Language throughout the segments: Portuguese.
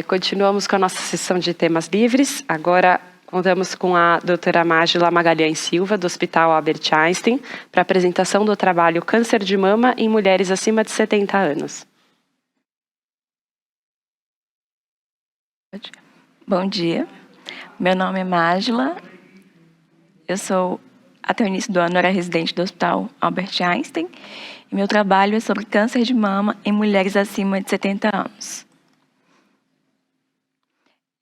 Continuamos com a nossa sessão de temas livres. Agora contamos com a doutora Mágila Magalhães Silva, do Hospital Albert Einstein, para a apresentação do trabalho Câncer de Mama em Mulheres acima de 70 anos. Bom dia, meu nome é Mágila, eu sou, até o início do ano, era residente do Hospital Albert Einstein, e meu trabalho é sobre câncer de mama em mulheres acima de 70 anos.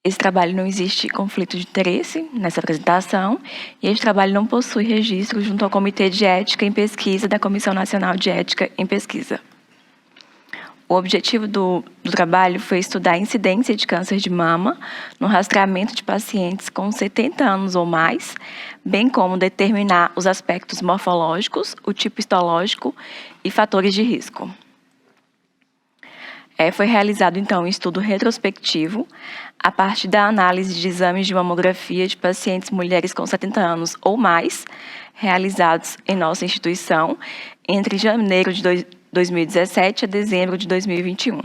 Esse trabalho não existe conflito de interesse nessa apresentação, e esse trabalho não possui registro junto ao Comitê de Ética em Pesquisa da Comissão Nacional de Ética em Pesquisa. O objetivo do trabalho foi estudar a incidência de câncer de mama no rastreamento de pacientes com 70 anos ou mais, bem como determinar os aspectos morfológicos, o tipo histológico e fatores de risco. Foi realizado, então, um estudo retrospectivo a partir da análise de exames de mamografia de pacientes mulheres com 70 anos ou mais, realizados em nossa instituição entre janeiro de 2017 a dezembro de 2021.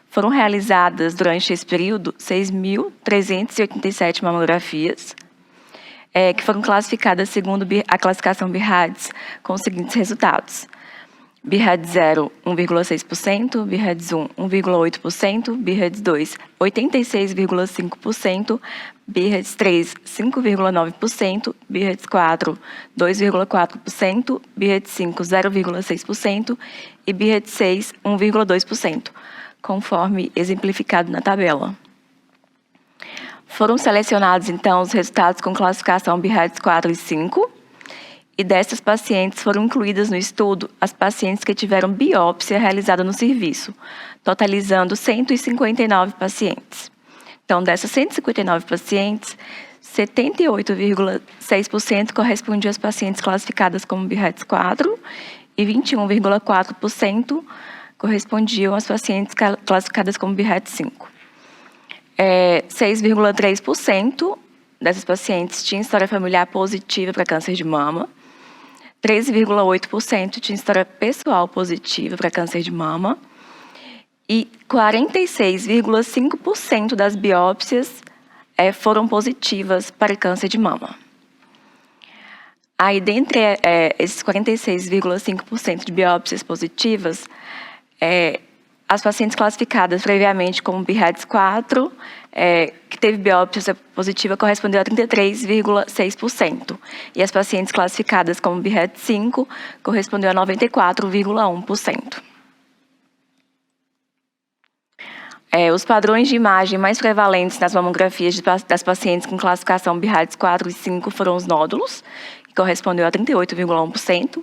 Foram realizadas, durante esse período, 6.387 mamografias, que foram classificadas segundo a classificação BIRADS, com os seguintes resultados: BIRADS 0, 1,6%, BIRADS 1, 1,8%, BIRADS 2, 86,5%, BIRADS 3, 5,9%, BIRADS 4, 2,4%, BIRADS 5, 0,6% e BIRADS 6, 1,2%, conforme exemplificado na tabela. Foram selecionados, então, os resultados com classificação BIRADS 4 e 5, e dessas pacientes foram incluídas no estudo as pacientes que tiveram biópsia realizada no serviço, totalizando 159 pacientes. Então, dessas 159 pacientes, 78,6% correspondiam às pacientes classificadas como BIRADS 4 e 21,4% correspondiam às pacientes classificadas como BIRADS 5. 6,3% dessas pacientes tinham história familiar positiva para câncer de mama, 13,8% tinha história pessoal positiva para câncer de mama e 46,5% das biópsias foram positivas para câncer de mama. Aí, dentre esses 46,5% de biópsias positivas, as pacientes classificadas previamente como BIRADS 4, que teve biópsia positiva, correspondeu a 33,6%. E as pacientes classificadas como BIRADS 5, correspondeu a 94,1%. Os padrões de imagem mais prevalentes nas mamografias das pacientes com classificação BIRADS 4 e 5 foram os nódulos, que correspondeu a 38,1%,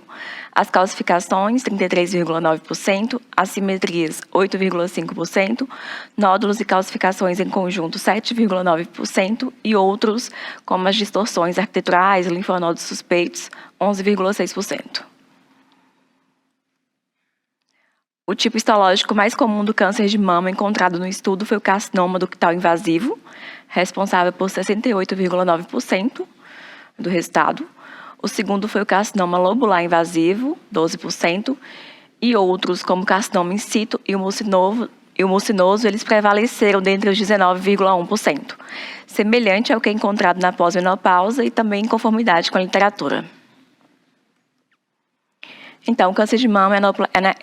as calcificações, 33,9%, assimetrias, 8,5%, nódulos e calcificações em conjunto, 7,9%, e outros, como as distorções arquiteturais, linfonodos suspeitos, 11,6%. O tipo histológico mais comum do câncer de mama encontrado no estudo foi o carcinoma ductal invasivo, responsável por 68,9% do resultado. O segundo foi o carcinoma lobular invasivo, 12%, e outros, como o carcinoma in situ e o mucinoso, eles prevaleceram dentre os 19,1%, semelhante ao que é encontrado na pós-menopausa e também em conformidade com a literatura. Então, o câncer de mama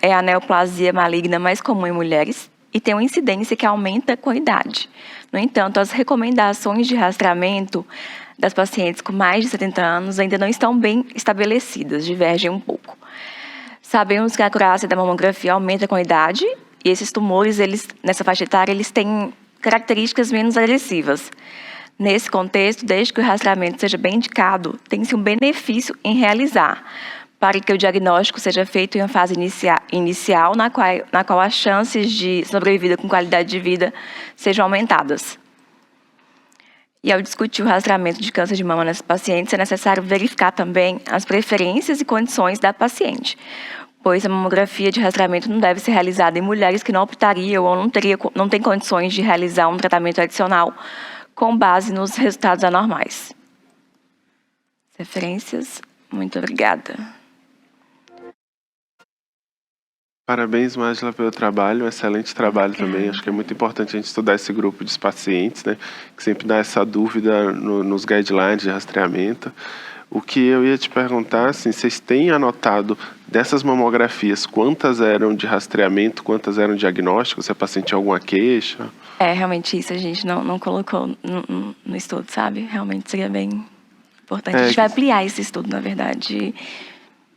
é a neoplasia maligna mais comum em mulheres e tem uma incidência que aumenta com a idade. No entanto, as recomendações de rastreamento das pacientes com mais de 70 anos ainda não estão bem estabelecidas, divergem um pouco. Sabemos que a acurácia da mamografia aumenta com a idade e esses tumores, nessa faixa etária, eles têm características menos agressivas. Nesse contexto, desde que o rastreamento seja bem indicado, tem-se um benefício em realizar, para que o diagnóstico seja feito em uma fase inicial na qual as chances de sobrevida com qualidade de vida sejam aumentadas. E ao discutir o rastreamento de câncer de mama nessas pacientes, é necessário verificar também as preferências e condições da paciente, pois a mamografia de rastreamento não deve ser realizada em mulheres que não optariam ou não têm condições de realizar um tratamento adicional com base nos resultados anormais. Referências, muito obrigada. Parabéns, Mágila, pelo trabalho, um excelente trabalho também. Acho que é muito importante a gente estudar esse grupo de pacientes, né? Que sempre dá essa dúvida nos guidelines de rastreamento. O que eu ia te perguntar, assim, vocês têm anotado dessas mamografias, quantas eram de rastreamento, quantas eram diagnóstico, se a paciente tinha alguma queixa? Realmente isso a gente não colocou no estudo, sabe? Realmente seria bem importante. A gente vai ampliar esse estudo, na verdade.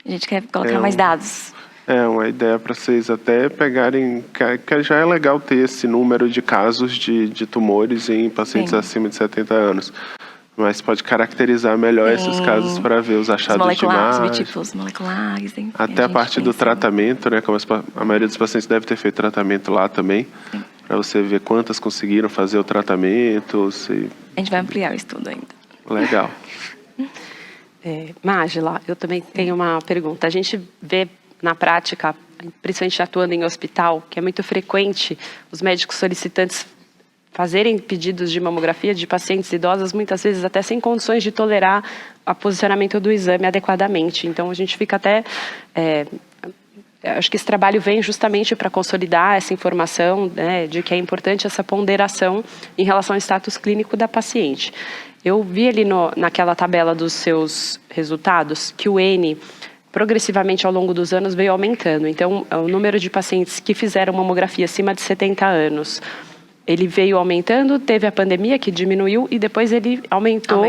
A gente quer colocar mais dados. É uma ideia para vocês até pegarem, que já é legal ter esse número de casos de tumores em pacientes acima de 70 anos. Mas pode caracterizar melhor esses casos para ver os achados de imagem. Os subtipos moleculares, enfim. Até a parte do tratamento, né? Como a maioria dos pacientes deve ter feito tratamento lá também. Para você ver quantas conseguiram fazer o tratamento. A gente vai ampliar o estudo ainda. Legal. Mágila, eu também tenho uma pergunta. A gente vê na prática, principalmente atuando em hospital, que é muito frequente os médicos solicitantes fazerem pedidos de mamografia de pacientes idosas, muitas vezes até sem condições de tolerar o posicionamento do exame adequadamente. Então, a gente fica até... acho que esse trabalho vem justamente para consolidar essa informação, né, de que é importante essa ponderação em relação ao status clínico da paciente. Eu vi ali naquela tabela dos seus resultados que o N, progressivamente ao longo dos anos, veio aumentando. Então, o número de pacientes que fizeram mamografia acima de 70 anos... ele veio aumentando, teve a pandemia que diminuiu e depois ele aumentou.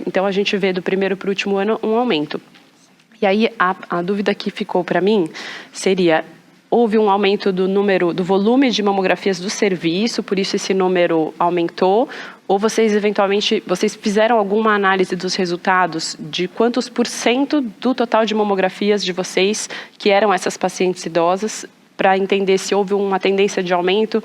Então a gente vê do primeiro para o último ano um aumento. E aí a dúvida que ficou para mim seria, houve um aumento do volume de mamografias do serviço, por isso esse número aumentou, ou vocês eventualmente, fizeram alguma análise dos resultados de quantos % do total de mamografias de vocês que eram essas pacientes idosas, para entender se houve uma tendência de aumento?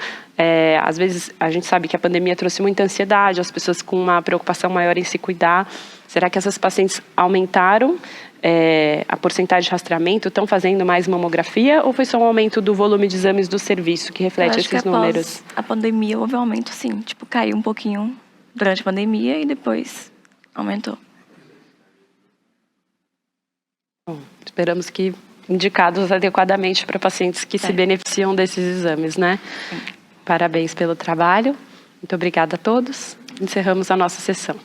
Às vezes, a gente sabe que a pandemia trouxe muita ansiedade, as pessoas com uma preocupação maior em se cuidar. Será que essas pacientes aumentaram a porcentagem de rastreamento, estão fazendo mais mamografia, ou foi só um aumento do volume de exames do serviço que reflete esses números? Após a pandemia houve um aumento, sim. Tipo, caiu um pouquinho durante a pandemia e depois aumentou. Bom, esperamos que indicados adequadamente para pacientes que se beneficiam desses exames, né? Sim. Parabéns pelo trabalho. Muito obrigada a todos. Encerramos a nossa sessão.